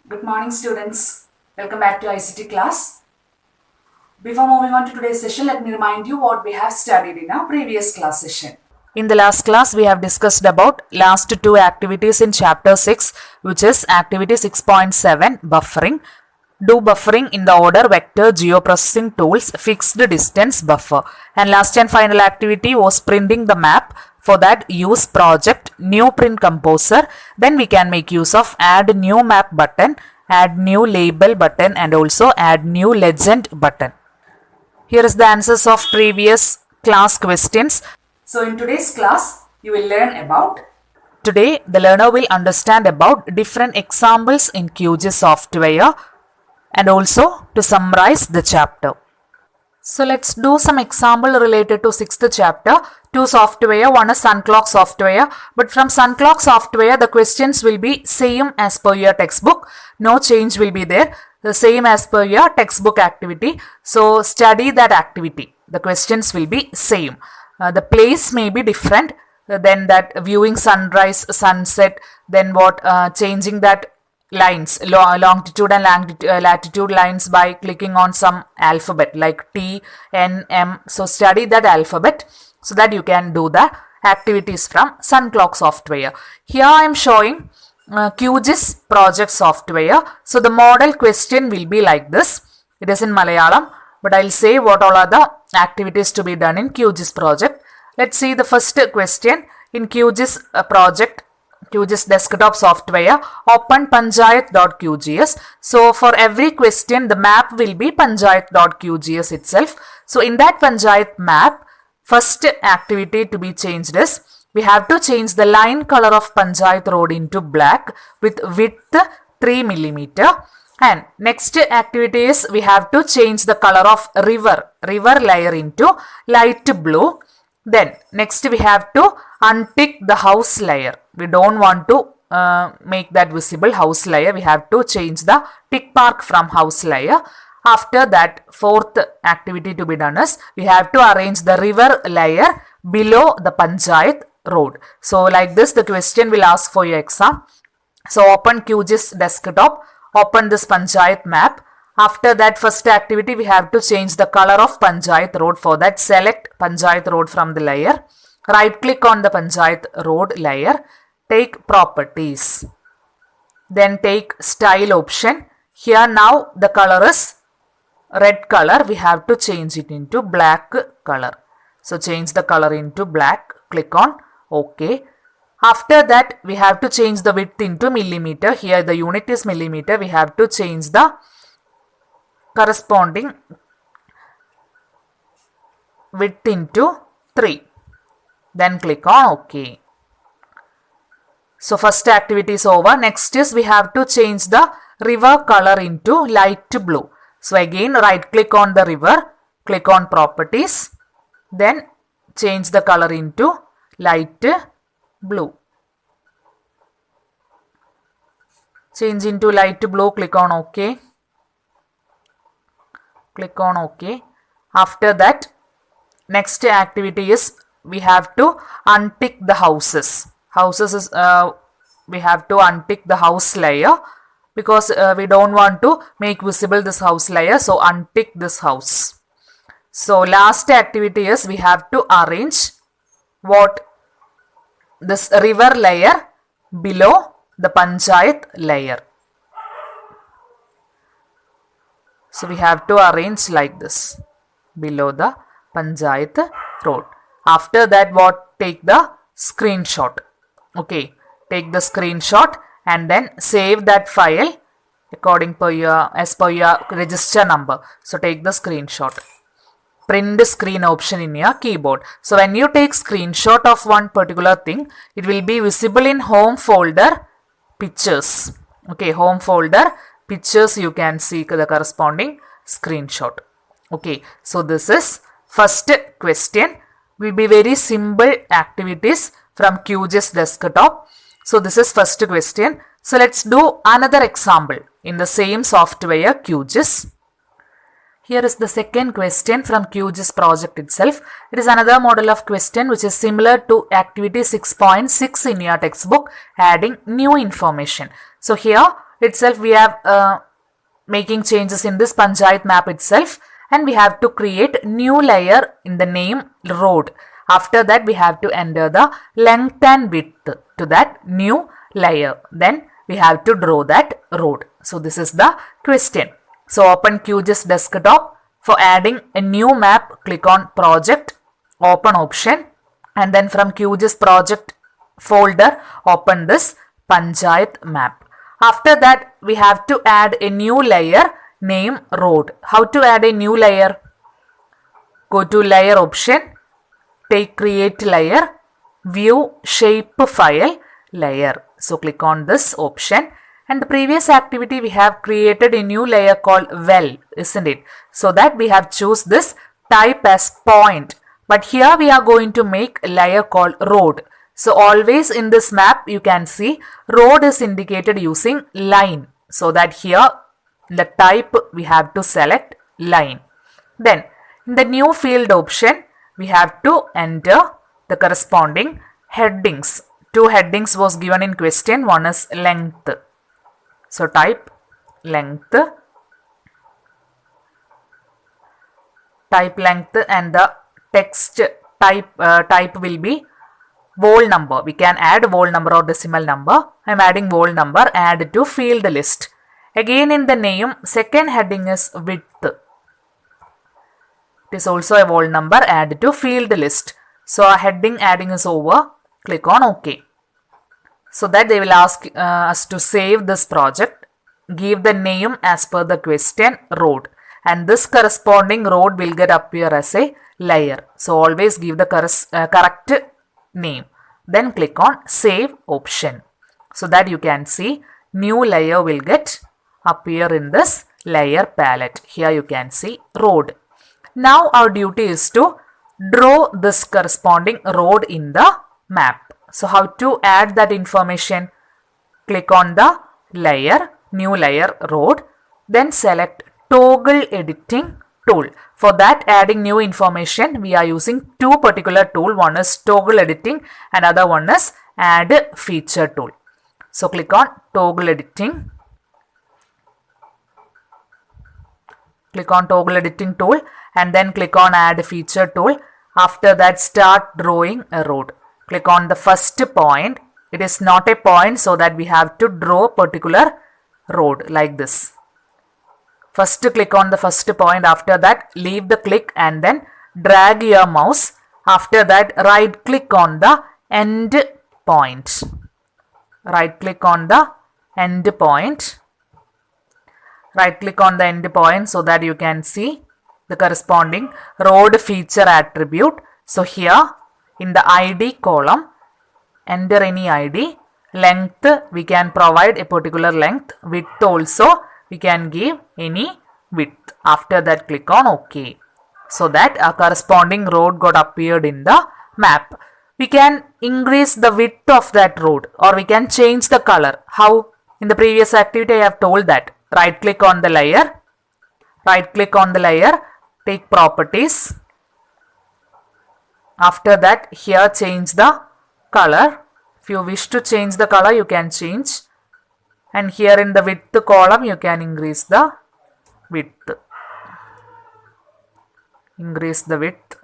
Good morning, students. Welcome back to ICT class. Before moving on to today's session, let me remind you what we have studied in our previous class session. In the last class, we have discussed about last two activities in chapter 6, which is activity 6.7, buffering. Do buffering in the order vector geoprocessing tools fixed distance buffer. And last and final activity was printing the map. For that, use project new print composer. Then we can make use of add new map button, add new label button, and also add new legend button. Here is the answers of previous class questions. So in today's class, you will learn about. Today, the learner will understand about different examples in QGIS software and also to summarize the chapter. So let's do some example related to 6th chapter. Two software, one is SunClock software, but from SunClock software the questions will be same as per your textbook. No change will be there. The same as per your textbook activity. So study that activity. The questions will be same. The place may be different. Then that viewing sunrise, sunset, then what changing that lines, longitude and latitude lines by clicking on some alphabet like T, N, M. So study that alphabet so that you can do the activities from SunClock software. Here I am showing QGIS project software. So the model question will be like this. It is in Malayalam, but I'll say what all are the activities to be done in QGIS project. Let's see the first question. In QGIS project, QGIS desktop software, open panchayat.qgis. So for every question, the map will be panchayat.qgis itself. So in that panchayat map, first activity to be changed is, we have to change the line color of panchayat road into black with width 3 mm. And next activity is, we have to change the color of river layer into light blue. Then next we have to untick the house layer. We don't want to make that visible house layer. We have to change the tick mark from house layer. After that, fourth activity to be done is, we have to arrange the river layer below the panchayat road. So like this the question will ask for your exam. So open QGIS desktop, open this panchayat map. After that first activity, we have to change the color of panchayat road. For that, select panchayat road from the layer. Right click on the panchayat road layer. Take properties. Then take style option. Here now the color is red color. We have to change it into black color. So change the color into black. Click on OK. After that, we have to change the width into millimeter. Here the unit is millimeter. We have to change the corresponding width into 3. Then click on OK. So first activity is over. Next is, we have to change the river color into light blue. So again right click on the river, click on properties, then change the color into light blue. Change into light blue, click on OK. Click on OK. After that, next activity is, we have to untick the houses. We have to untick the house layer because we don't want to make visible this house layer. So untick this house. So last activity is, we have to arrange what this river layer below the panchayat layer. So we have to arrange like this below the panchayat road. After that, what, take the screenshot. Okay, take the screenshot and then save that file according as per your register number. So take the screenshot. Print screen option in your keyboard. So when you take screenshot of one particular thing, it will be visible in home folder pictures. Okay, home folder pictures, you can see the corresponding screenshot. Okay, so this is first question. Will be very simple activities from QGIS desktop. So this is first question. So let's do another example in the same software QGIS. Here is the second question from QGIS project itself. It is another model of question which is similar to activity 6.6 in your textbook, adding new information. So here itself we have making changes in this panchayat map itself, and we have to create new layer in the name road. After that we have to enter the length and width to that new layer. Then we have to draw that road. So this is the question. So open QGIS desktop. For adding a new map, click on project, open option, and then from QGIS project folder, open this panchayat map. After that, we have to add a new layer name road. How to add a new layer? Go to layer option, take create layer, view shape file layer. So click on this option. And the previous activity we have created a new layer called well, isn't it? So that we have choose this type as point. But here we are going to make a layer called road. So always in this map you can see road is indicated using line. So that here the type we have to select line. Then in the new field option we have to enter the corresponding headings. Two headings was given in question. One is length. So type length, and the text type will be whole number. We can add whole number or decimal number. I am adding whole number, add to field list. Again in the name, second heading is width. It is also a whole number, add to field list. So our heading adding is over. Click on OK. So that they will ask us to save this project. Give the name as per the question road. And this corresponding road will get appear as a layer. So always give the correct name. Then click on save option. So that you can see new layer will get appear in this layer palette. Here you can see road. Now our duty is to draw this corresponding road in the map. So how to add that information? Click on the layer, new layer road, then select toggle editing tool. For that adding new information we are using two particular tool. One is toggle editing, another one is add feature tool. So click on toggle editing. Click on toggle editing tool and then click on add feature tool. After that start drawing a road. Click on the first point. It is not a point, so that we have to draw a particular road like this. First click on the first point. After that leave the click and then drag your mouse. After that right click on the end point. Right click on the end point. Right click on the end point so that you can see the corresponding road feature attribute. So here in the ID column, enter any ID. Length, we can provide a particular length. Width also, we can give any width. After that, click on OK. So that a corresponding road got appeared in the map. We can increase the width of that road or we can change the color. How? In the previous activity, I have told that. Right click on the layer. Right click on the layer. Take properties. After that, here change the color. If you wish to change the color, you can change. And here in the width column, you can increase the width. Increase the width.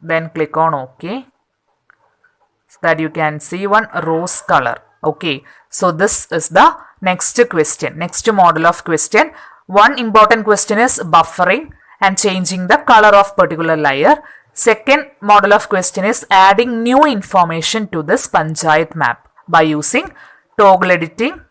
Then click on OK. So that you can see one rose color. Okay. So this is the next question. Next model of question. One important question is buffering and changing the color of particular layer. Second model of question is adding new information to this panchayat map by using toggle editing,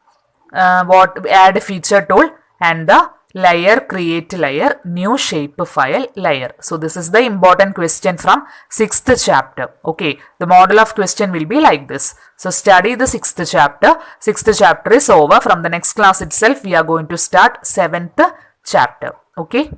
add feature tool and the layer create layer new shape file layer. So this is the important question from 6th chapter. Okay, the model of question will be like this. So study the 6th chapter. 6th chapter is over. From the next class itself we are going to start 7th chapter. Okay,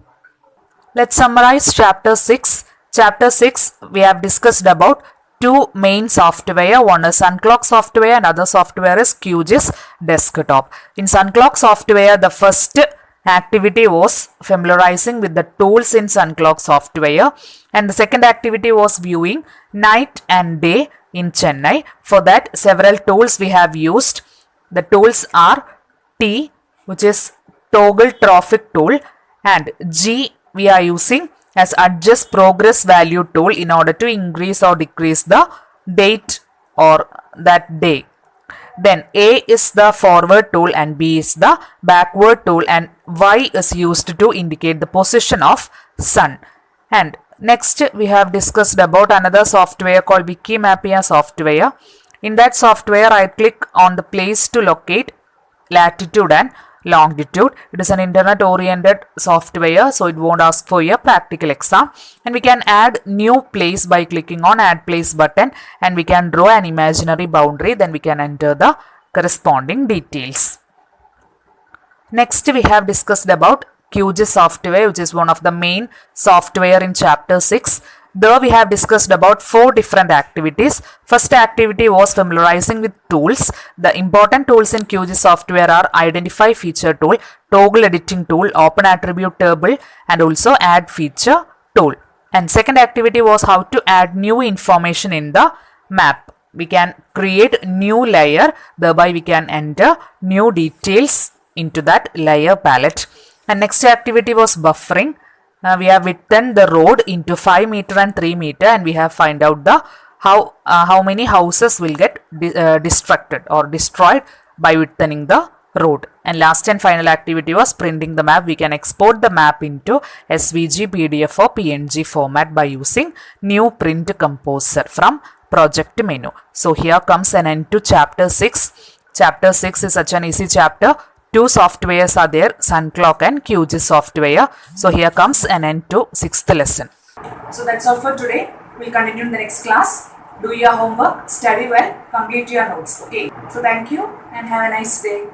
let's summarize chapter 6. Chapter 6, we have discussed about two main software. One is Sunclock software and other software is QGIS desktop. In Sunclock software, the first activity was familiarizing with the tools in Sunclock software, and the second activity was viewing night and day in Chennai. For that, several tools we have used. The tools are T, which is toggle traffic tool, and G we are using as adjust progress value tool in order to increase or decrease the date or that day. Then A is the forward tool and B is the backward tool, and Y is used to indicate the position of sun. And next we have discussed about another software called Wikimapia software. In that software I click on the place to locate latitude and longitude. It is an internet oriented software, so it won't ask for a practical exam, and we can add new place by clicking on add place button, and we can draw an imaginary boundary, then we can enter the corresponding details. Next we have discussed about QGIS software, which is one of the main software in chapter 6. There we have discussed about 4 different activities. First activity was familiarizing with tools. The important tools in QGIS software are identify feature tool, toggle editing tool, open attribute table, and also add feature tool. And second activity was how to add new information in the map. We can create new layer, thereby we can enter new details into that layer palette. And next activity was buffering. We have widthened the road into 5 meter and 3 meter, and we have find out the how many houses will get distracted or destroyed by widthening the road. And last and final activity was printing the map. We can export the map into SVG, PDF or PNG format by using new print composer from project menu. So here comes an end to chapter 6. Chapter 6 is such an easy chapter. 2 softwares are there, SunClock and QGIS software. So here comes an end to 6th lesson. So that's all for today. We'll continue in the next class. Do your homework, study well, complete your notes. Okay. So thank you and have a nice day.